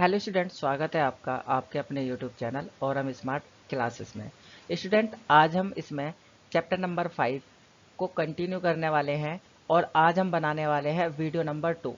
Hello student, स्वागत है आपका आपके अपने यूट्यूब चैनल और हम स्मार्ट क्लासेस में। स्टूडेंट, आज हम इसमें चैप्टर नंबर 5 को कंटिन्यू करने वाले हैं और आज हम बनाने वाले हैं वीडियो नंबर 2।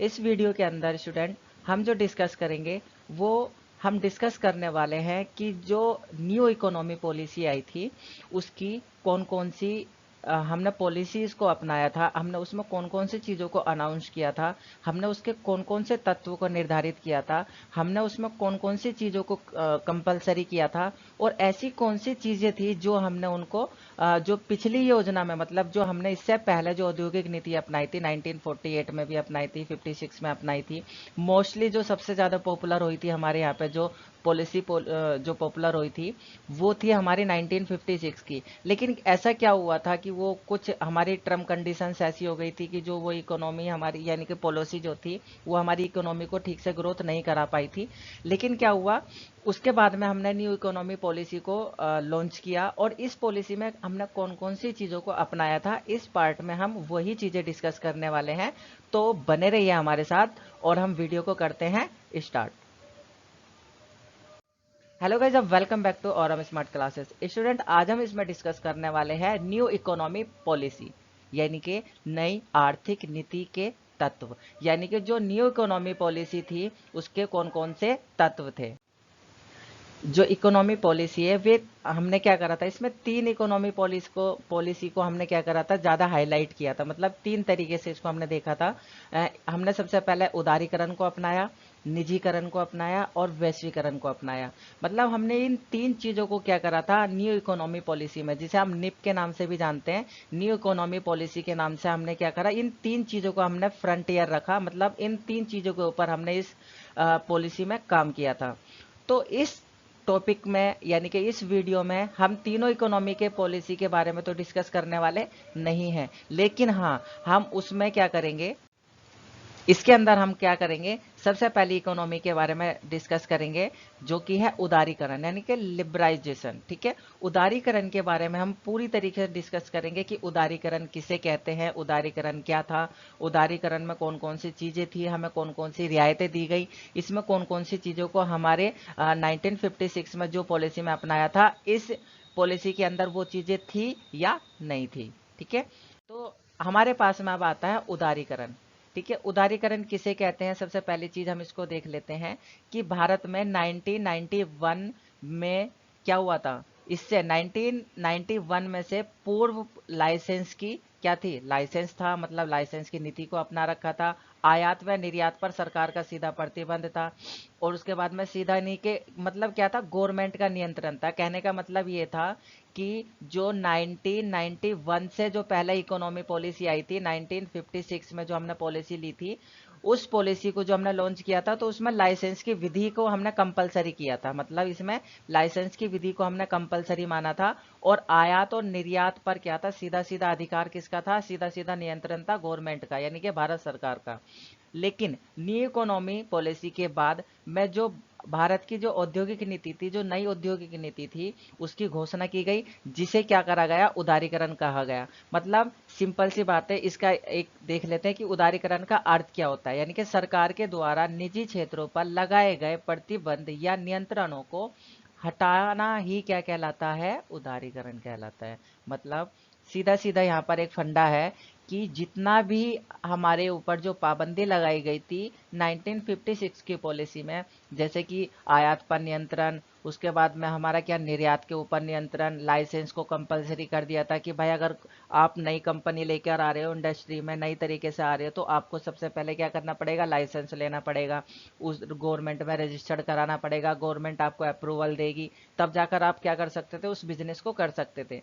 इस वीडियो के अंदर स्टूडेंट हम जो डिस्कस करेंगे वो हम डिस्कस करने वाले हैं कि जो न्यू इकोनॉमी पॉलिसी आई थी उसकी कौन कौन सी हमने पॉलिसीज़ को अपनाया था, हमने उसमें कौन कौन सी चीज़ों को अनाउंस किया था, हमने उसके कौन कौन से तत्वों को निर्धारित किया था, हमने उसमें कौन कौन सी चीज़ों को कंपलसरी किया था और ऐसी कौन सी चीज़ें थी जो हमने उनको जो पिछली योजना में मतलब जो हमने इससे पहले जो औद्योगिक नीति अपनाई थी 1948 में भी अपनाई थी, 56 में अपनाई थी। मोस्टली जो सबसे ज़्यादा पॉपुलर हुई थी हमारे यहाँ पे जो जो पॉपुलर हुई थी वो थी हमारी 1956 की। लेकिन ऐसा क्या हुआ था कि वो कुछ हमारी टर्म कंडीशंस ऐसी हो गई थी कि जो वो इकोनॉमी हमारी यानी कि पॉलिसी जो थी वो हमारी इकोनॉमी को ठीक से ग्रोथ नहीं करा पाई थी। लेकिन क्या हुआ, उसके बाद में हमने न्यू इकोनॉमी पॉलिसी को लॉन्च किया और इस पॉलिसी में हमने कौन कौन सी चीज़ों को अपनाया था, इस पार्ट में हम वही चीज़ें डिस्कस करने वाले हैं। तो बने रहिए हमारे साथ और हम वीडियो को करते हैं स्टार्ट। हेलो गाइस, अब वेलकम बैक टू और स्मार्ट क्लासेस। स्टूडेंट, आज हम इसमें डिस्कस करने वाले हैं न्यू इकोनॉमी पॉलिसी यानी कि नई आर्थिक नीति के तत्व, यानी कि जो न्यू इकोनॉमी पॉलिसी थी उसके कौन कौन से तत्व थे। जो इकोनॉमी पॉलिसी है वे हमने क्या करा था, इसमें तीन इकोनॉमी पॉलिसी को हमने क्या करा था, ज़्यादा हाईलाइट किया था। मतलब तीन तरीके से इसको हमने देखा था। हमने सबसे पहले उदारीकरण को अपनाया, निजीकरण को अपनाया और वैश्वीकरण को अपनाया। मतलब हमने इन तीन चीज़ों को क्या करा था न्यू इकोनॉमी पॉलिसी में, जिसे हम निप के नाम से भी जानते हैं, न्यू इकोनॉमी पॉलिसी के नाम से हमने क्या करा, इन तीन चीज़ों को हमने फ्रंटियर रखा। मतलब इन तीन चीज़ों के ऊपर हमने इस पॉलिसी में काम किया था। तो इस टॉपिक में यानी कि इस वीडियो में हम तीनों इकोनॉमी के पॉलिसी के बारे में तो डिस्कस करने वाले नहीं हैं, लेकिन हाँ हम उसमें क्या करेंगे, इसके अंदर हम क्या करेंगे, सबसे पहले इकोनॉमी के बारे में डिस्कस करेंगे जो कि है उदारीकरण यानी कि लिबराइजेशन। ठीक है, उदारीकरण के बारे में हम पूरी तरीके से डिस्कस करेंगे कि उदारीकरण किसे कहते हैं, उदारीकरण क्या था, उदारीकरण में कौन कौन सी चीजें थी, हमें कौन कौन सी रियायतें दी गई, इसमें कौन कौन सी चीजों को हमारे 1956 में जो पॉलिसी में अपनाया था इस पॉलिसी के अंदर वो चीजें थी या नहीं थी। ठीक है, तो हमारे पास में अब आता है उदारीकरण। ठीक है, उदारीकरण किसे कहते हैं, सबसे पहली चीज हम इसको देख लेते हैं कि भारत में 1991 में क्या हुआ था। इससे 1991 में से पूर्व लाइसेंस की क्या थी, लाइसेंस था, मतलब लाइसेंस की नीति को अपना रखा था। आयात व निर्यात पर सरकार का सीधा प्रतिबंध था और उसके बाद में सीधा नहीं के मतलब क्या था, गवर्नमेंट का नियंत्रण था। कहने का मतलब ये था कि जो 1991 से जो पहले इकोनॉमी पॉलिसी आई थी, 1956 में जो हमने पॉलिसी ली थी, उस पॉलिसी को जो हमने लॉन्च किया था तो उसमें लाइसेंस की विधि को हमने कंपलसरी किया था। मतलब इसमें लाइसेंस की विधि को हमने कंपलसरी माना था और आयात और निर्यात पर क्या था, सीधा सीधा अधिकार किसका था, सीधा सीधा नियंत्रण था गवर्नमेंट का यानी कि भारत सरकार का। लेकिन न्यू इकोनॉमी पॉलिसी के बाद में जो भारत की जो औद्योगिक नीति थी, जो नई औद्योगिक नीति थी, उसकी घोषणा की गई, जिसे क्या करा गया, उदारीकरण कहा गया। मतलब सिंपल सी बात है, इसका एक देख लेते हैं कि उदारीकरण का अर्थ क्या होता है। यानी कि सरकार के द्वारा निजी क्षेत्रों पर लगाए गए प्रतिबंध या नियंत्रणों को हटाना ही क्या कहलाता है, उदारीकरण कहलाता है। मतलब सीधा सीधा यहाँ पर एक फंडा है कि जितना भी हमारे ऊपर जो पाबंदी लगाई गई थी 1956 की पॉलिसी में, जैसे कि आयात पर नियंत्रण, उसके बाद में हमारा क्या निर्यात के ऊपर नियंत्रण, लाइसेंस को कंपलसरी कर दिया था कि भाई अगर आप नई कंपनी लेकर आ रहे हो, इंडस्ट्री में नई तरीके से आ रहे हो तो आपको सबसे पहले क्या करना पड़ेगा, लाइसेंस लेना पड़ेगा, उस गवर्नमेंट में रजिस्टर्ड कराना पड़ेगा, गवर्नमेंट आपको अप्रूवल देगी, तब जाकर आप क्या कर सकते थे, उस बिजनेस को कर सकते थे।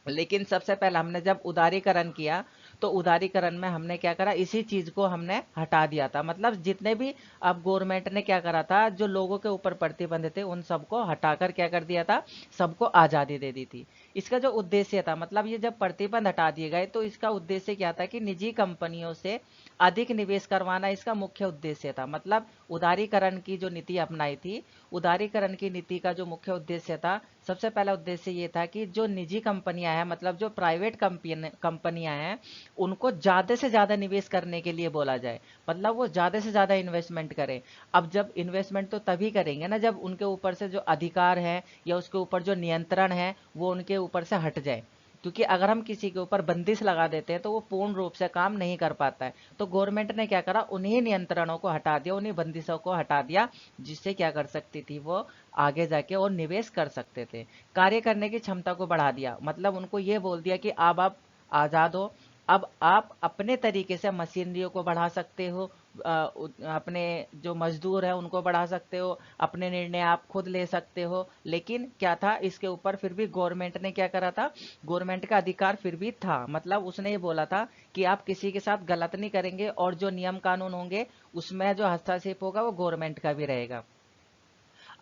लेकिन सबसे पहले हमने जब उदारीकरण किया तो उदारीकरण में हमने क्या करा, इसी चीज को हमने हटा दिया था। मतलब जितने भी अब गवर्नमेंट ने क्या करा था, जो लोगों के ऊपर प्रतिबंध थे उन सबको हटाकर क्या कर दिया था, सबको आजादी दे दी थी। इसका जो उद्देश्य था, मतलब ये जब प्रतिबंध हटा दिए गए तो इसका उद्देश्य क्या था कि निजी कंपनियों से अधिक निवेश करवाना इसका मुख्य उद्देश्य था। मतलब उदारीकरण की जो नीति अपनाई थी, उदारीकरण की नीति का जो मुख्य उद्देश्य था, सबसे पहला उद्देश्य ये था कि जो निजी कंपनियां हैं, मतलब जो प्राइवेट कंपनियां हैं, उनको ज्यादा से ज्यादा निवेश करने के लिए बोला जाए। मतलब वो ज्यादा से ज्यादा इन्वेस्टमेंट करें। अब जब इन्वेस्टमेंट तो तभी करेंगे ना जब उनके ऊपर से जो अधिकार है या उसके ऊपर जो नियंत्रण है वो उनके ऊपर से हट जाए। क्योंकि अगर हम किसी के ऊपर बंदिश लगा देते हैं तो वो पूर्ण रूप से काम नहीं कर पाता है। तो गवर्नमेंट ने क्या करा, उन्हीं नियंत्रणों को हटा दिया, उन्हीं बंदिशों को हटा दिया, जिससे क्या कर सकती थी वो आगे जाके और निवेश कर सकते थे। कार्य करने की क्षमता को बढ़ा दिया। मतलब उनको ये बोल दिया कि अब आप आजाद हो, अब आप अपने तरीके से मशीनरियों को बढ़ा सकते हो, अपने जो मजदूर है उनको बढ़ा सकते हो, अपने निर्णय आप खुद ले सकते हो। लेकिन क्या था, इसके ऊपर फिर भी गवर्नमेंट ने क्या करा था, गवर्नमेंट का अधिकार फिर भी था। मतलब उसने ये बोला था कि आप किसी के साथ गलत नहीं करेंगे और जो नियम कानून होंगे उसमें जो हस्तक्षेप होगा वो गवर्नमेंट का भी रहेगा।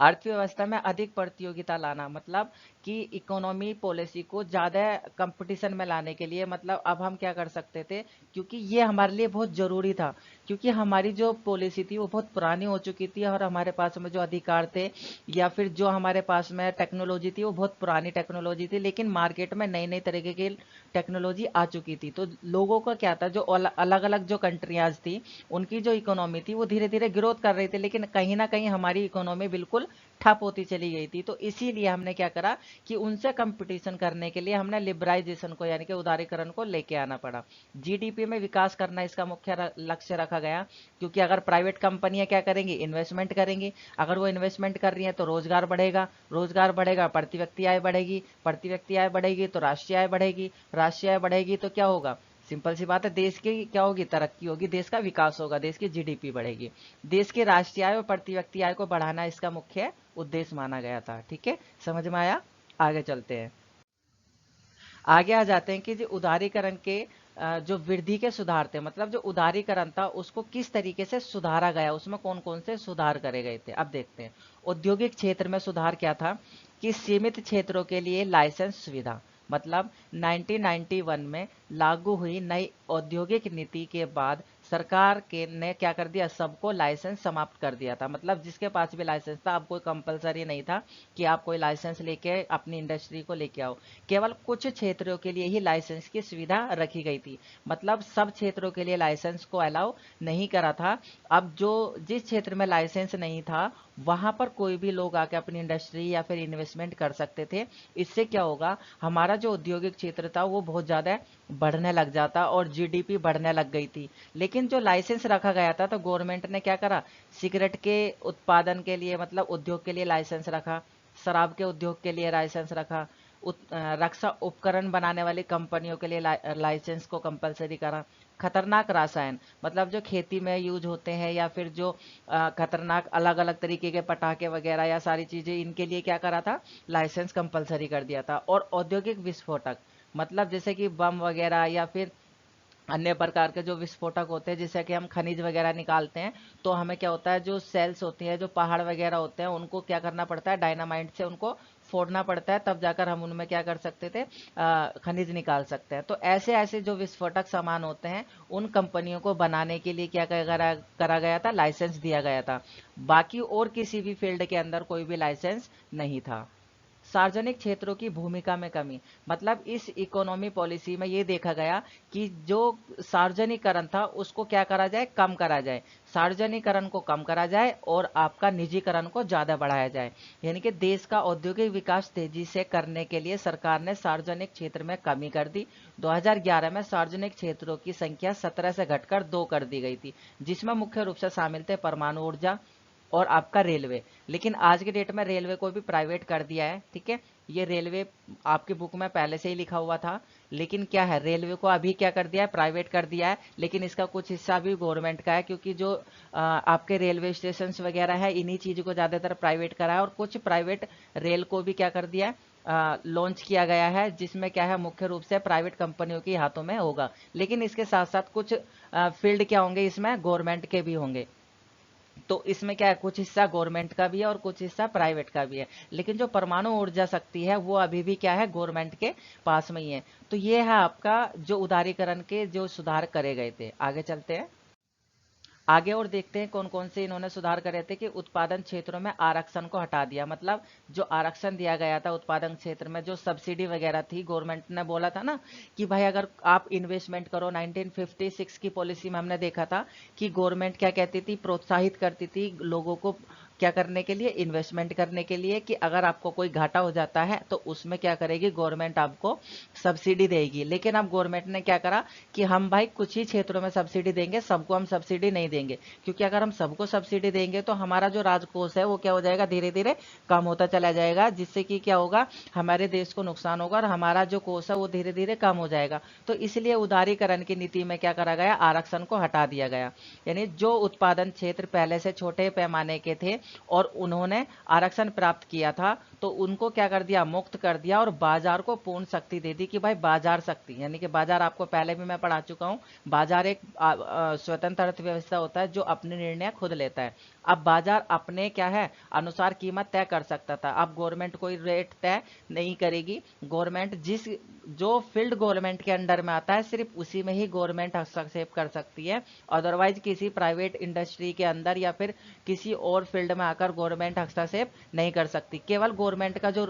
अर्थव्यवस्था में अधिक प्रतियोगिता लाना, मतलब कि इकोनॉमी पॉलिसी को ज्यादा कंपटीशन में लाने के लिए, मतलब अब हम क्या कर सकते थे, क्योंकि ये हमारे लिए बहुत जरूरी था। क्योंकि हमारी जो पॉलिसी थी वो बहुत पुरानी हो चुकी थी और हमारे पास में जो अधिकार थे या फिर जो हमारे पास में टेक्नोलॉजी थी वो बहुत पुरानी टेक्नोलॉजी थी, लेकिन मार्केट में नई नई तरीके की टेक्नोलॉजी आ चुकी थी। तो लोगों का क्या था, जो अलग अलग जो कंट्रियाज थी उनकी जो इकोनॉमी थी वो धीरे धीरे ग्रोथ कर रही थी, लेकिन कहीं ना कहीं हमारी इकोनॉमी बिल्कुल ठप होती चली गई थी। तो इसीलिए हमने क्या करा कि उनसे कंपटीशन करने के लिए हमने लिबराइजेशन को यानी कि उदारीकरण को लेके आना पड़ा। जीडीपी में विकास करना इसका मुख्य लक्ष्य रखा गया। क्योंकि अगर प्राइवेट कंपनियां क्या करेंगी, इन्वेस्टमेंट करेंगी, अगर वो इन्वेस्टमेंट कर रही है तो रोजगार बढ़ेगा, रोजगार बढ़ेगा, प्रति व्यक्ति आय बढ़ेगी, प्रति व्यक्ति आय बढ़ेगी तो राष्ट्रीय आय बढ़ेगी, राष्ट्रीय आय बढ़ेगी तो क्या होगा, सिंपल सी बात है, देश की क्या होगी, तरक्की होगी, देश का विकास होगा, देश की जीडीपी बढ़ेगी। देश की राष्ट्रीय आय और प्रति व्यक्ति आय को बढ़ाना इसका मुख्य उद्देश्य माना गया था। ठीक है, समझ में आया। आगे चलते हैं, आगे आ जाते हैं कि जो उदारीकरण के जो वृद्धि के सुधार थे, मतलब जो उदारीकरण था उसको किस तरीके से सुधारा गया, उसमें कौन कौन से सुधार करे गए थे। अब देखते हैं, औद्योगिक क्षेत्र में सुधार क्या था कि सीमित क्षेत्रों के लिए लाइसेंस सुविधा। मतलब 1991 में लागू हुई नई औद्योगिक नीति के बाद सरकार के ने क्या कर दिया, सबको लाइसेंस समाप्त कर दिया था। मतलब जिसके पास भी लाइसेंस था, अब कोई कंपलसरी नहीं था कि आप कोई लाइसेंस लेके अपनी इंडस्ट्री को लेके आओ। केवल कुछ क्षेत्रों के लिए ही लाइसेंस की सुविधा रखी गई थी। मतलब सब क्षेत्रों के लिए लाइसेंस को अलाउ नहीं करा था। अब जो जिस क्षेत्र में लाइसेंस नहीं था वहां पर कोई भी लोग आके अपनी इंडस्ट्री या फिर इन्वेस्टमेंट कर सकते थे। इससे क्या होगा, हमारा जो औद्योगिक क्षेत्र था वो बहुत ज्यादा बढ़ने लग जाता और जीडीपी बढ़ने लग गई थी। लेकिन जो लाइसेंस रखा गया था तो गवर्नमेंट ने क्या करा, सिगरेट के उत्पादन के लिए मतलब उद्योग के लिए लाइसेंस रखा, शराब के उद्योग के लिए लाइसेंस रखा, रक्षा उपकरण बनाने वाली कंपनियों के लिए लाइसेंस को कंपलसरी करा। खतरनाक रसायन, मतलब जो खेती में यूज होते हैं या फिर जो खतरनाक अलग अलग तरीके के पटाखे वगैरह या सारी चीजें, इनके लिए क्या करा था, लाइसेंस कंपलसरी कर दिया था। और औद्योगिक विस्फोटक, मतलब जैसे कि बम वगैरह या फिर अन्य प्रकार के जो विस्फोटक होते हैं, जैसे कि हम खनिज वगैरह निकालते हैं तो हमें क्या होता है, जो सेल्स होती हैं, जो पहाड़ वगैरह होते हैं, उनको क्या करना पड़ता है, डायनामाइट से उनको फोड़ना पड़ता है, तब जाकर हम उनमें क्या कर सकते थे, खनिज निकाल सकते हैं। तो ऐसे ऐसे जो विस्फोटक सामान होते हैं उन कंपनियों को बनाने के लिए क्या करा गया था, लाइसेंस दिया गया था। बाकी और किसी भी फील्ड के अंदर कोई भी लाइसेंस नहीं था। सार्वजनिक क्षेत्रों की भूमिका में कमी, मतलब इस इकोनॉमी पॉलिसी में ये देखा गया कि जो सार्वजनिकरण था उसको क्या करा जाए, कम करा जाए, सार्वजनिकरण को कम करा जाए और आपका निजीकरण को ज्यादा बढ़ाया जाए। यानी कि देश का औद्योगिक विकास तेजी से करने के लिए सरकार ने सार्वजनिक क्षेत्र में कमी कर दी। 2011 में सार्वजनिक क्षेत्रों की संख्या 17 से घटकर 2 कर दी गई थी, जिसमें मुख्य रूप से शामिल थे परमाणु ऊर्जा और आपका रेलवे। लेकिन आज के डेट में रेलवे को भी प्राइवेट कर दिया है। ठीक है, ये रेलवे आपकी बुक में पहले से ही लिखा हुआ था, लेकिन क्या है, रेलवे को अभी क्या कर दिया है, प्राइवेट कर दिया है। लेकिन इसका कुछ हिस्सा भी गवर्नमेंट का है, क्योंकि जो आपके रेलवे स्टेशन वगैरह है इन्हीं चीजों को ज्यादातर प्राइवेट करा है, और कुछ प्राइवेट रेल को भी क्या कर दिया है, लॉन्च किया गया है, जिसमें क्या है, मुख्य रूप से प्राइवेट कंपनियों के हाथों में होगा। लेकिन इसके साथ साथ कुछ फील्ड क्या होंगे, इसमें गवर्नमेंट के भी होंगे। तो इसमें क्या है, कुछ हिस्सा गवर्नमेंट का भी है और कुछ हिस्सा प्राइवेट का भी है। लेकिन जो परमाणु ऊर्जा शक्ति है वो अभी भी क्या है, गवर्नमेंट के पास में ही है। तो ये है आपका जो उदारीकरण के जो सुधार करे गए थे। आगे चलते हैं, आगे और देखते हैं कौन कौन से इन्होंने सुधार करे थे। कि उत्पादन क्षेत्रों में आरक्षण को हटा दिया, मतलब जो आरक्षण दिया गया था उत्पादन क्षेत्र में, जो सब्सिडी वगैरह थी, गवर्नमेंट ने बोला था ना कि भाई अगर आप इन्वेस्टमेंट करो, 1956 की पॉलिसी में हमने देखा था कि गवर्नमेंट क्या कहती थी, प्रोत्साहित करती थी लोगों को क्या करने के लिए, इन्वेस्टमेंट करने के लिए, कि अगर आपको कोई घाटा हो जाता है तो उसमें क्या करेगी गवर्नमेंट, आपको सब्सिडी देगी। लेकिन अब गवर्नमेंट ने क्या करा कि हम भाई कुछ ही क्षेत्रों में सब्सिडी देंगे, सबको हम सब्सिडी नहीं देंगे, क्योंकि अगर हम सबको सब्सिडी देंगे तो हमारा जो राजकोष है वो क्या हो जाएगा, धीरे धीरे कम होता चला जाएगा, जिससे कि क्या होगा, हमारे देश को नुकसान होगा और हमारा जो कोष है वो धीरे धीरे कम हो जाएगा। तो इसलिए उदारीकरण की नीति में क्या करा गया, आरक्षण को हटा दिया गया। यानी जो उत्पादन क्षेत्र पहले से छोटे पैमाने के थे और उन्होंने आरक्षण प्राप्त किया था, तो उनको क्या कर दिया, मुक्त कर दिया और बाजार को पूर्ण शक्ति दे दी। कि भाई बाजार शक्ति, यानी कि बाजार, आपको पहले भी मैं पढ़ा चुका हूं, बाजार एक स्वतंत्र अर्थव्यवस्था होता है जो अपने निर्णय खुद लेता है। अब बाजार अपने क्या है अनुसार कीमत तय कर सकता था, अब गवर्नमेंट कोई रेट तय नहीं करेगी। गवर्नमेंट जिस जो फील्ड गवर्नमेंट के अंडर में आता है सिर्फ उसी में ही गवर्नमेंट हस्तक्षेप कर सकती है, अदरवाइज किसी प्राइवेट इंडस्ट्री के अंदर या फिर किसी और फील्ड में आकर गवर्नमेंट हस्तक्षेप नहीं कर सकती। केवल गवर्नमेंट का जो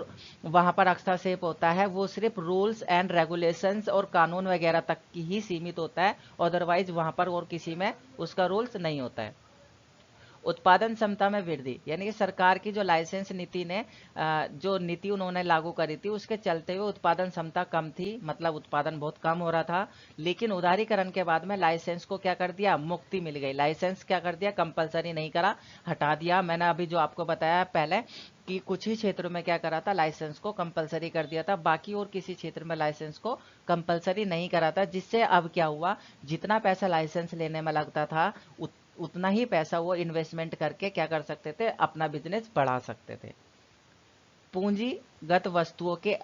वहां पर हस्तक्षेप होता है वो सिर्फ रूल्स एंड रेगुलेशंस और कानून वगैरह तक की ही सीमित होता है, अदरवाइज वहां पर और किसी में उसका रूल्स नहीं होता है। उत्पादन क्षमता में वृद्धि, यानी कि सरकार की जो लाइसेंस नीति ने जो नीति उन्होंने लागू करी थी उसके चलते हुए उत्पादन क्षमता कम थी, मतलब उत्पादन बहुत कम हो रहा था। लेकिन उदारीकरण के बाद में लाइसेंस को क्या कर दिया, मुक्ति मिल गई। लाइसेंस क्या कर दिया, कंपलसरी नहीं करा, हटा दिया। मैंने अभी जो आपको बताया पहले कि कुछ ही क्षेत्रों में क्या करा था, लाइसेंस को कंपलसरी कर दिया था, बाकी और किसी क्षेत्र में लाइसेंस को कंपलसरी नहीं करा था। जिससे अब क्या हुआ, जितना पैसा लाइसेंस लेने में लगता था उतना ही पैसा वो इन्वेस्टमेंट करके क्या कर सकते थे, अपना बिजनेस बढ़ा सकते थे। पूंजीगत वस्तुओं के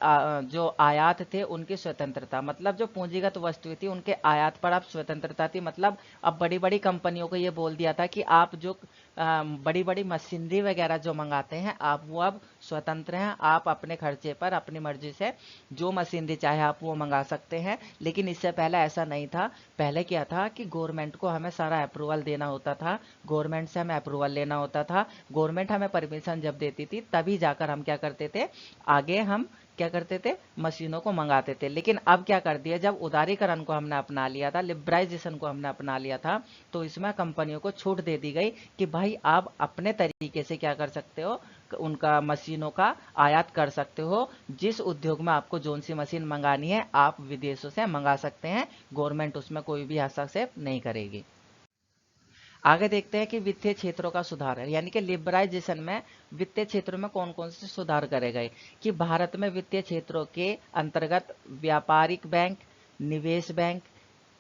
जो आयात थे उनकी स्वतंत्रता, मतलब जो पूंजीगत वस्तुएं थी उनके आयात पर अब स्वतंत्रता थी। मतलब अब बड़ी बड़ी कंपनियों को ये बोल दिया था कि आप जो बड़ी बड़ी मशीनरी वगैरह जो मंगाते हैं आप वो अब स्वतंत्र हैं, आप अपने खर्चे पर अपनी मर्जी से जो मशीनरी चाहे आप वो मंगा सकते हैं। लेकिन इससे पहले ऐसा नहीं था। पहले क्या था कि गवर्नमेंट को हमें सारा अप्रूवल देना होता था, गवर्नमेंट से हमें अप्रूवल लेना होता था, गवर्नमेंट हमें परमिशन जब देती थी तभी जाकर हम क्या करते थे, आगे हम क्या करते थे, मशीनों को मंगाते थे। लेकिन अब क्या कर दिया, जब उदारीकरण को हमने अपना लिया था, लिबराइजेशन को हमने अपना लिया था, तो इसमें कंपनियों को छूट दे दी गई कि भाई आप अपने तरीके से क्या कर सकते हो, उनका मशीनों का आयात कर सकते हो। जिस उद्योग में आपको जोन सी मशीन मंगानी है आप विदेशों से मंगा सकते हैं, गवर्नमेंट उसमें कोई भी हस्तक्षेप नहीं करेगी। आगे देखते हैं कि वित्तीय क्षेत्रों का सुधार है, यानी कि लिबराइजेशन में वित्तीय क्षेत्रों में कौन कौन से सुधार करे गए। कि भारत में वित्तीय क्षेत्रों के अंतर्गत व्यापारिक बैंक, निवेश बैंक,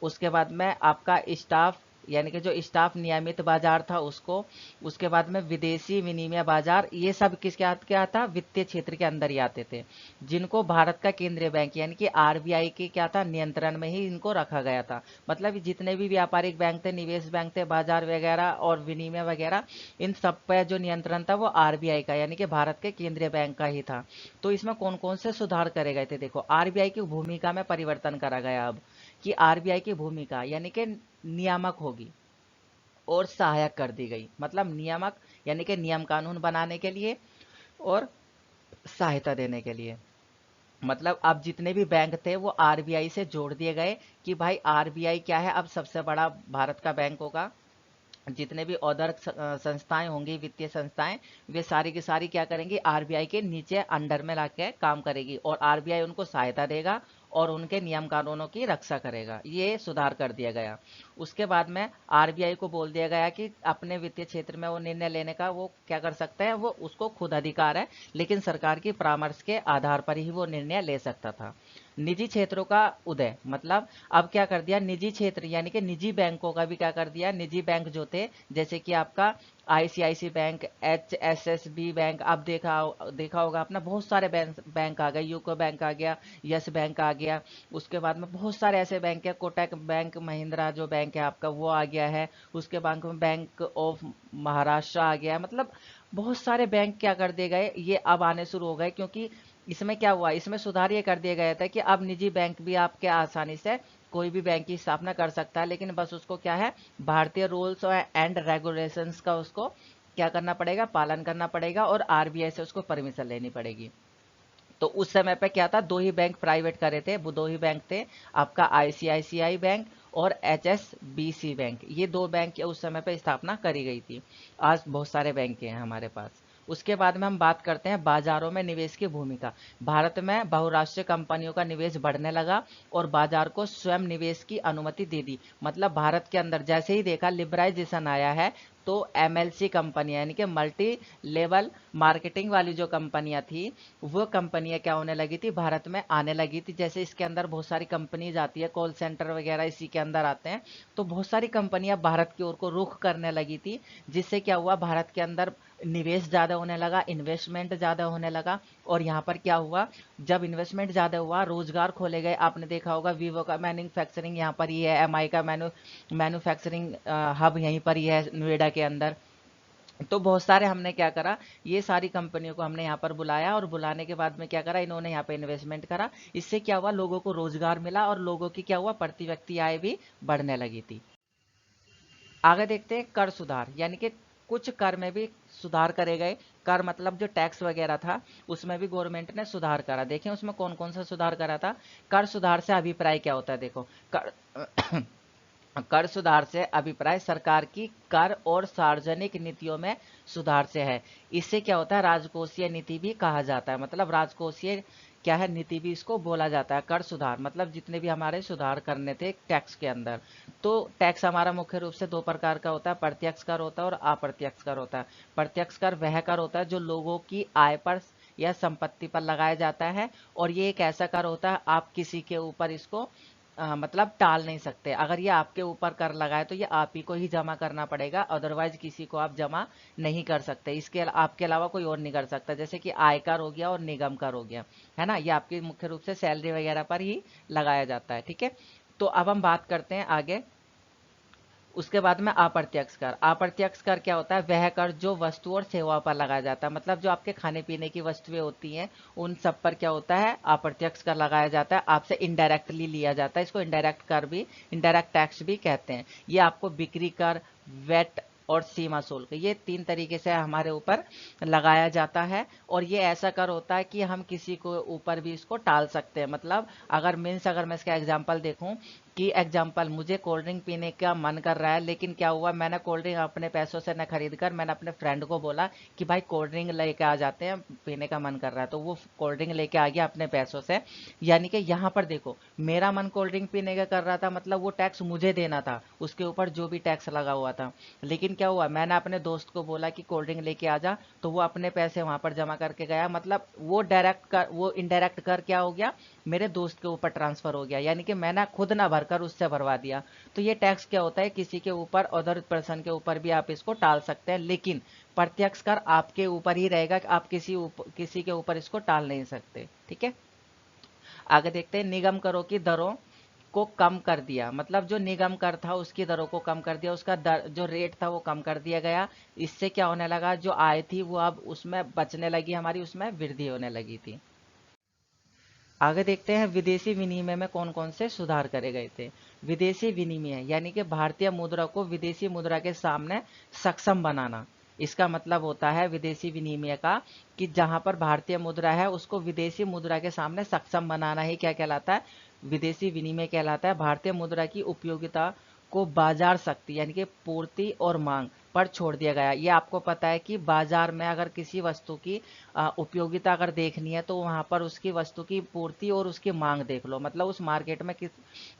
उसके बाद में आपका स्टाफ, यानी कि जो स्टाफ नियमित बाजार था उसको, उसके बाद में विदेशी विनिमय बाजार, ये सब किसके हाथ क्या था, वित्तीय क्षेत्र के अंदर ही आते थे, जिनको भारत का केंद्रीय बैंक यानी कि आरबीआई के क्या था, नियंत्रण में ही इनको रखा गया था। मतलब जितने भी व्यापारिक बैंक थे, निवेश बैंक थे, बाजार वगैरह और विनिमय वगैरह, इन सब पर जो नियंत्रण था वो आरबीआई का यानी कि भारत के केंद्रीय बैंक का ही था। तो इसमें कौन कौन से सुधार करे गए थे, देखो आरबीआई की भूमिका में परिवर्तन करा गया। अब कि आरबीआई की भूमिका यानी कि नियामक होगी और सहायक कर दी गई। मतलब नियामक यानी कि नियम कानून बनाने के लिए और सहायता देने के लिए। मतलब अब जितने भी बैंक थे वो आरबीआई से जोड़ दिए गए कि भाई आरबीआई क्या है, अब सबसे बड़ा भारत का बैंक होगा। जितने भी अदर संस्थाएं होंगी, वित्तीय संस्थाएं, वे सारी की सारी क्या करेंगी, आरबीआई के नीचे अंडर में लाके काम करेगी और आरबीआई उनको सहायता देगा और उनके नियम कानूनों की रक्षा करेगा। ये सुधार कर दिया गया। उसके बाद में आरबीआई को बोल दिया गया कि अपने वित्तीय क्षेत्र में वो निर्णय लेने का वो क्या कर सकते हैं, वो उसको खुद अधिकार है, लेकिन सरकार की परामर्श के आधार पर ही वो निर्णय ले सकता था। निजी क्षेत्रों का उदय, मतलब अब क्या कर दिया, निजी क्षेत्र यानी कि निजी बैंकों का भी क्या कर दिया, निजी बैंक जो थे जैसे कि आपका आईसीआईसी बैंक, एचएसएसबी बैंक, अब देखा होगा अपना बहुत सारे बैंक आ गए, यूको बैंक आ गया, यस बैंक आ गया। उसके बाद में बहुत सारे ऐसे बैंक है, कोटक बैंक महिंद्रा जो बैंक है आपका वो आ गया है। उसके बैंक में बैंक ऑफ महाराष्ट्र आ गया। मतलब बहुत सारे बैंक क्या कर दिए गए, ये अब आने शुरू हो गए, क्योंकि इसमें क्या हुआ, इसमें सुधार ये कर दिया गया था कि अब निजी बैंक भी आपके आसानी से कोई भी बैंक की स्थापना कर सकता है, लेकिन बस उसको क्या है, भारतीय रूल्स एंड रेगुलेशंस का उसको क्या करना पड़ेगा, पालन करना पड़ेगा, और आरबीआई से उसको परमिशन लेनी पड़ेगी। तो उस समय पे क्या था, दो ही बैंक प्राइवेट करे थे, वो दो ही बैंक थे, आपका आईसीआईसीआई बैंक और एचएसबीसी बैंक। ये दो बैंक की उस समय पे स्थापना करी गई थी। आज बहुत सारे बैंक हैं हमारे पास। उसके बाद में हम बात करते हैं बाजारों में निवेश की भूमिका। भारत में बहुराष्ट्रीय कंपनियों का निवेश बढ़ने लगा और बाजार को स्वयं निवेश की अनुमति दे दी। मतलब भारत के अंदर जैसे ही देखा लिबराइजेशन आया है, तो एमएलसी कंपनियां यानी कि मल्टी लेवल मार्केटिंग वाली जो कंपनियां थी, वो कंपनियां क्या होने लगी थी, भारत में आने लगी थी। जैसे इसके अंदर बहुत सारी कंपनीज आती है, कॉल सेंटर वगैरह इसी के अंदर आते हैं, तो बहुत सारी कंपनियां भारत की ओर को रुख करने लगी थी, जिससे क्या हुआ, भारत के अंदर निवेश ज़्यादा होने लगा, इन्वेस्टमेंट ज़्यादा होने लगा। और यहाँ पर क्या हुआ, जब इन्वेस्टमेंट ज़्यादा हुआ, रोजगार खोले गए। आपने देखा होगा वीवो का मैन्युफैक्चरिंग यहाँ पर ही है, एमआई का मैन्युफैक्चरिंग हब यहीं पर ही है नोएडा के अंदर। तो बहुत सारे हमने क्या करा, ये सारी कंपनियों को हमने यहाँ पर बुलाया, और बुलाने के बाद में क्या करा, इन्होंने यहाँ पे इन्वेस्टमेंट करा। इससे क्या हुआ, लोगों को रोजगार मिला और लोगों की क्या हुआ, प्रति व्यक्ति आय भी बढ़ने लगी थी। आगे देखते हैं कर सुधार, यानी कि कुछ कर में भी सुधार करे गए। कर मतलब जो टैक्स वगैरह था, उसमें भी गवर्नमेंट ने सुधार करा। देखें उसमें कौन कौन सा सुधार करा था। कर सुधार से अभिप्राय क्या होता है, देखो कर कर सुधार से अभिप्राय सरकार की कर और सार्वजनिक नीतियों में सुधार से है। इससे क्या होता है, राजकोषीय नीति भी कहा जाता है। मतलब राजकोषीय क्या है, नीति भी इसको बोला जाता है। कर सुधार मतलब जितने भी हमारे सुधार करने थे टैक्स के अंदर। तो टैक्स हमारा मुख्य रूप से दो प्रकार का होता है, प्रत्यक्ष कर होता है और अप्रत्यक्ष कर होता है। प्रत्यक्ष कर वह कर होता है जो लोगों की आय पर या संपत्ति पर लगाया जाता है, और ये एक ऐसा कर होता है आप किसी के ऊपर इसको मतलब टाल नहीं सकते। अगर ये आपके ऊपर कर लगाए तो ये आप ही को ही जमा करना पड़ेगा, अदरवाइज किसी को आप जमा नहीं कर सकते। इसके आपके अलावा कोई और नहीं कर सकता। जैसे कि आयकर हो गया और निगम कर हो गया, है ना, ये आपकी मुख्य रूप से सैलरी वगैरह पर ही लगाया जाता है। ठीक है, तो अब हम बात करते हैं आगे। उसके बाद में अप्रत्यक्ष कर। अप्रत्यक्ष कर क्या होता है, वह कर जो वस्तु और सेवा पर लगाया जाता है। मतलब जो आपके खाने पीने की वस्तुएं होती हैं, उन सब पर क्या होता है, अप्रत्यक्ष कर लगाया जाता है, आपसे इनडायरेक्टली लिया जाता है। इसको इनडायरेक्ट कर भी, इनडायरेक्ट टैक्स भी कहते हैं। ये आपको बिक्री कर, वेट और सीमा शुल्क, ये तीन तरीके से हमारे ऊपर लगाया जाता है। और ये ऐसा कर होता है कि हम किसी को ऊपर भी इसको टाल सकते हैं। मतलब अगर मीन्स अगर मैं इसका एग्जांपल देखूं कि एग्जाम्पल, मुझे कोल्ड ड्रिंक पीने का मन कर रहा है, लेकिन क्या हुआ, मैंने कोल्ड ड्रिंक अपने पैसों से न खरीद कर मैंने अपने फ्रेंड को बोला कि भाई कोल्ड ड्रिंक लेके आ जाते हैं, पीने का मन कर रहा है, तो वो कोल्ड ड्रिंक लेके आ गया अपने पैसों से। यानी कि यहाँ पर देखो, मेरा मन कोल्ड ड्रिंक पीने का कर रहा था, मतलब वो टैक्स मुझे देना था, उसके ऊपर जो भी टैक्स लगा हुआ था। लेकिन क्या हुआ, मैंने अपने दोस्त को बोला कि कोल्ड ड्रिंक लेके आ जा, तो वो अपने पैसे वहां पर जमा करके गया। मतलब वो डायरेक्ट कर, वो इनडायरेक्ट कर क्या हो गया, मेरे दोस्त के ऊपर ट्रांसफर हो गया। यानी कि मैंने खुद ना भरकर उससे भरवा दिया। तो ये टैक्स क्या होता है, किसी के ऊपर, अदर पर्सन के ऊपर भी आप इसको टाल सकते हैं, लेकिन प्रत्यक्ष कर आपके ऊपर ही रहेगा कि आप किसी के ऊपर इसको टाल नहीं सकते। ठीक है, आगे देखते हैं। निगम करों की दरों को कम कर दिया। मतलब जो निगम कर था उसकी दरों को कम कर दिया, उसका दर जो रेट था वो कम कर दिया गया। इससे क्या होने लगा, जो आय थी वो अब उसमें बचने लगी, हमारी उसमें वृद्धि होने लगी थी। आगे देखते हैं विदेशी विनिमय में कौन कौन से सुधार करे गए थे। विदेशी विनिमय यानी कि भारतीय मुद्रा को विदेशी मुद्रा के सामने सक्षम बनाना। इसका मतलब होता है विदेशी विनिमय का कि जहां पर भारतीय मुद्रा है उसको विदेशी मुद्रा के सामने सक्षम बनाना ही क्या कहलाता है, विदेशी विनिमय कहलाता है। भारतीय मुद्रा की उपयोगिता को बाजार शक्ति यानी कि पूर्ति और मांग पर छोड़ दिया गया। ये आपको पता है कि बाजार में अगर किसी वस्तु की उपयोगिता अगर देखनी है, तो वहां पर उसकी वस्तु की पूर्ति और उसकी मांग देख लो। मतलब उस मार्केट में किस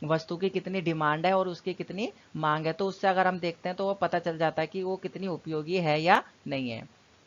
वस्तु की कितनी डिमांड है और उसकी कितनी मांग है, तो उससे अगर हम देखते हैं तो वो पता चल जाता है कि वो कितनी उपयोगी है या नहीं है।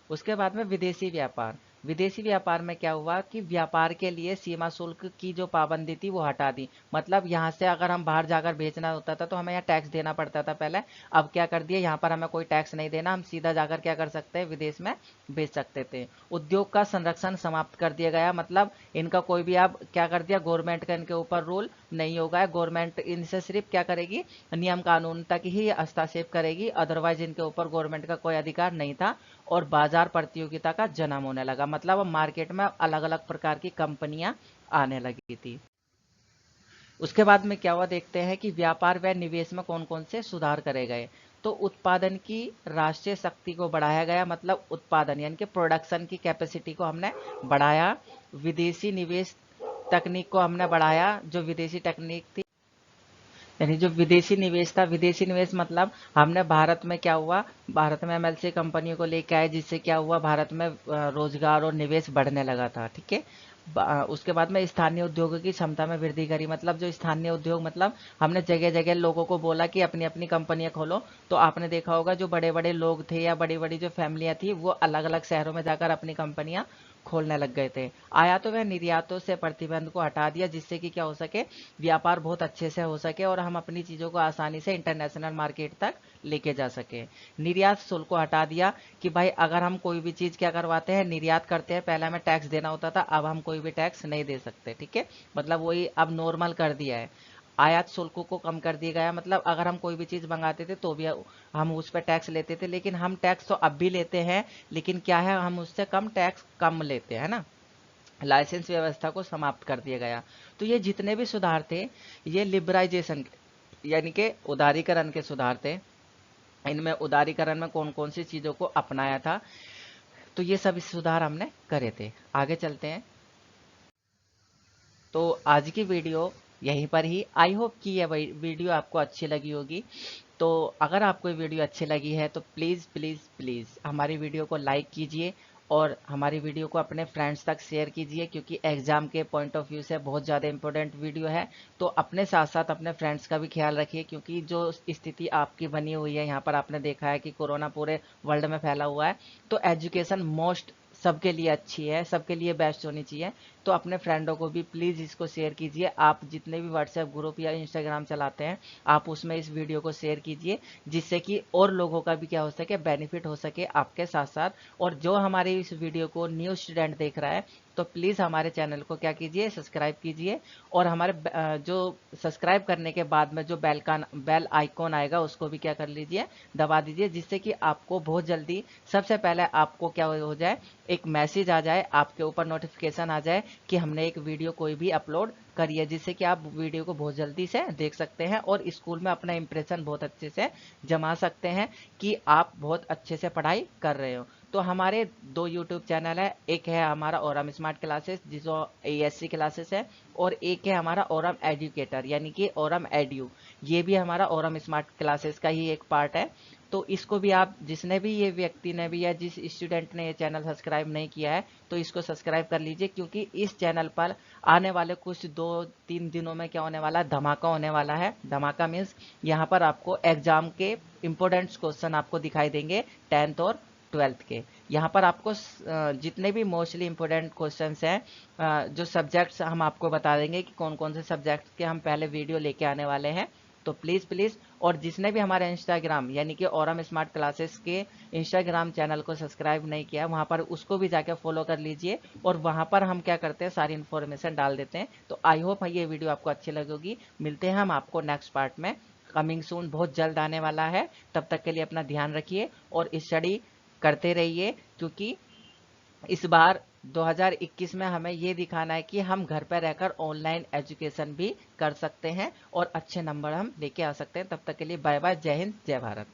उसके बाद में विदेशी व्यापार। विदेशी व्यापार में क्या हुआ कि व्यापार के लिए सीमा शुल्क की जो पाबंदी थी वो हटा दी। मतलब यहाँ से अगर हम बाहर जाकर बेचना होता था तो हमें यहाँ टैक्स देना पड़ता था पहले। अब क्या कर दिया, यहाँ पर हमें कोई टैक्स नहीं देना, हम सीधा जाकर क्या कर सकते हैं, विदेश में बेच सकते थे। उद्योग का संरक्षण समाप्त कर दिया गया। मतलब इनका कोई भी आप क्या कर दिया, गवर्नमेंट का इनके ऊपर रूल नहीं होगा। गवर्नमेंट इनसे सिर्फ क्या करेगी, नियम कानून तक ही हस्तक्षेप करेगी, अदरवाइज इनके ऊपर गवर्नमेंट का कोई अधिकार नहीं था। और बाजार प्रतियोगिता का जन्म होने लगा। मतलब अब मार्केट में अलग अलग प्रकार की कंपनियां आने लगी थी। उसके बाद में क्या हुआ देखते हैं कि व्यापार व निवेश में कौन कौन से सुधार करे गए। तो उत्पादन की राष्ट्रीय शक्ति को बढ़ाया गया, मतलब उत्पादन यानी कि प्रोडक्शन की कैपेसिटी को हमने बढ़ाया। विदेशी निवेश तकनीक को हमने बढ़ाया, जो विदेशी तकनीक थी यानी जो विदेशी निवेश था, विदेशी निवेश मतलब हमने भारत में क्या हुआ, भारत में एमएलसी कंपनियों को लेके आए, जिससे क्या हुआ भारत में रोजगार और निवेश बढ़ने लगा था। ठीक है। उसके बाद में स्थानीय उद्योगों की क्षमता में वृद्धि करी, मतलब जो स्थानीय उद्योग मतलब हमने जगह जगह लोगों को बोला कि अपनी अपनी कंपनियां खोलो। तो आपने देखा होगा जो बड़े बड़े लोग थे या बड़ी बड़ी जो फैमिलियां थी वो अलग अलग शहरों में जाकर अपनी कंपनियां खोलने लग गए थे। आयातों व निर्यातों से प्रतिबंध को हटा दिया, जिससे कि क्या हो सके, व्यापार बहुत अच्छे से हो सके और हम अपनी चीज़ों को आसानी से इंटरनेशनल मार्केट तक लेके जा सके। निर्यात शुल्क को हटा दिया कि भाई अगर हम कोई भी चीज़ क्या करवाते हैं, निर्यात करते हैं, पहले हमें टैक्स देना होता था, अब हम कोई भी टैक्स नहीं दे सकते। ठीक है। मतलब वही अब नॉर्मल कर दिया है। आयात शुल्कों को कम कर दिया गया, मतलब अगर हम कोई भी चीज़ मंगाते थे तो भी हम उस पर टैक्स लेते थे, लेकिन हम टैक्स तो अब भी लेते हैं, लेकिन क्या है हम उससे कम टैक्स कम लेते हैं ना। लाइसेंस व्यवस्था को समाप्त कर दिया गया। तो ये जितने भी सुधार थे ये लिबराइजेशन यानी कि उदारीकरण के सुधार थे। इनमें उदारीकरण में कौन कौन सी चीज़ों को अपनाया था, तो ये सभी सुधार हमने करे थे। आगे चलते हैं। तो आज की वीडियो यहीं पर ही, आई होप कि यह वीडियो आपको अच्छी लगी होगी। तो अगर आपको ये वीडियो अच्छी लगी है तो प्लीज़ प्लीज़ प्लीज़ हमारी वीडियो को लाइक कीजिए और हमारी वीडियो को अपने फ्रेंड्स तक शेयर कीजिए, क्योंकि एग्ज़ाम के पॉइंट ऑफ व्यू से बहुत ज़्यादा इंपॉर्टेंट वीडियो है। तो अपने साथ साथ अपने फ्रेंड्स का भी ख्याल रखिए, क्योंकि जो स्थिति आपकी बनी हुई है यहाँ पर आपने देखा है कि कोरोना पूरे वर्ल्ड में फैला हुआ है। तो एजुकेशन मोस्ट सबके लिए अच्छी है, सबके लिए बेस्ट होनी चाहिए। तो अपने फ्रेंडों को भी प्लीज़ इसको शेयर कीजिए। आप जितने भी व्हाट्सएप ग्रुप या इंस्टाग्राम चलाते हैं आप उसमें इस वीडियो को शेयर कीजिए, जिससे कि और लोगों का भी क्या हो सके, बेनिफिट हो सके आपके साथ साथ। और जो हमारे इस वीडियो को न्यू स्टूडेंट देख रहा है तो प्लीज़ हमारे चैनल को क्या कीजिए, सब्सक्राइब कीजिए। और हमारे जो सब्सक्राइब करने के बाद में जो बेल आइकॉन आएगा उसको भी क्या कर लीजिए, दबा दीजिए, जिससे कि आपको बहुत जल्दी सबसे पहले आपको क्या हो जाए, एक मैसेज आ जाए, आपके ऊपर नोटिफिकेशन आ जाए कि हमने एक वीडियो कोई भी अपलोड करी है, जिससे कि आप वीडियो को बहुत जल्दी से देख सकते हैं और स्कूल में अपना इंप्रेशन बहुत अच्छे से जमा सकते हैं कि आप बहुत अच्छे से पढ़ाई कर रहे हो। तो हमारे दो यूट्यूब चैनल है, एक है हमारा ओरम स्मार्ट क्लासेस जिसको एएससी क्लासेस है, और एक है हमारा ओरम एजुकेटर यानी कि ओरम एड्यू। ये भी हमारा ओरम स्मार्ट क्लासेस का ही एक पार्ट है। तो इसको भी आप, जिसने भी, ये व्यक्ति ने भी या जिस स्टूडेंट ने ये चैनल सब्सक्राइब नहीं किया है तो इसको सब्सक्राइब कर लीजिए, क्योंकि इस चैनल पर आने वाले कुछ 2-3 दिनों में क्या होने वाला है, धमाका होने वाला है। धमाका मीन्स यहाँ पर आपको एग्जाम के इंपॉर्टेंट क्वेश्चन आपको दिखाई देंगे 10th और 12th के। यहाँ पर आपको जितने भी मोस्टली इंपॉर्टेंट क्वेश्चंस हैं, जो सब्जेक्ट्स हम आपको बता देंगे कि कौन कौन से सब्जेक्ट्स के हम पहले वीडियो लेके आने वाले हैं। तो प्लीज़ प्लीज़, और जिसने भी हमारे इंस्टाग्राम यानी कि ओरम स्मार्ट क्लासेस के इंस्टाग्राम चैनल को सब्सक्राइब नहीं किया, वहाँ पर उसको भी जाके फॉलो कर लीजिए। और वहाँ पर हम क्या करते हैं, सारी इन्फॉर्मेशन डाल देते हैं। तो आई होप ये वीडियो आपको अच्छी लगेगी। मिलते हैं हम आपको नेक्स्ट पार्ट में, कमिंग सून, बहुत जल्द आने वाला है। तब तक के लिए अपना ध्यान रखिए और स्टडी करते रहिए, क्योंकि इस बार 2021 में हमें ये दिखाना है कि हम घर पर रहकर ऑनलाइन एजुकेशन भी कर सकते हैं और अच्छे नंबर हम लेके आ सकते हैं। तब तक के लिए बाय बाय, जय हिंद, जय भारत।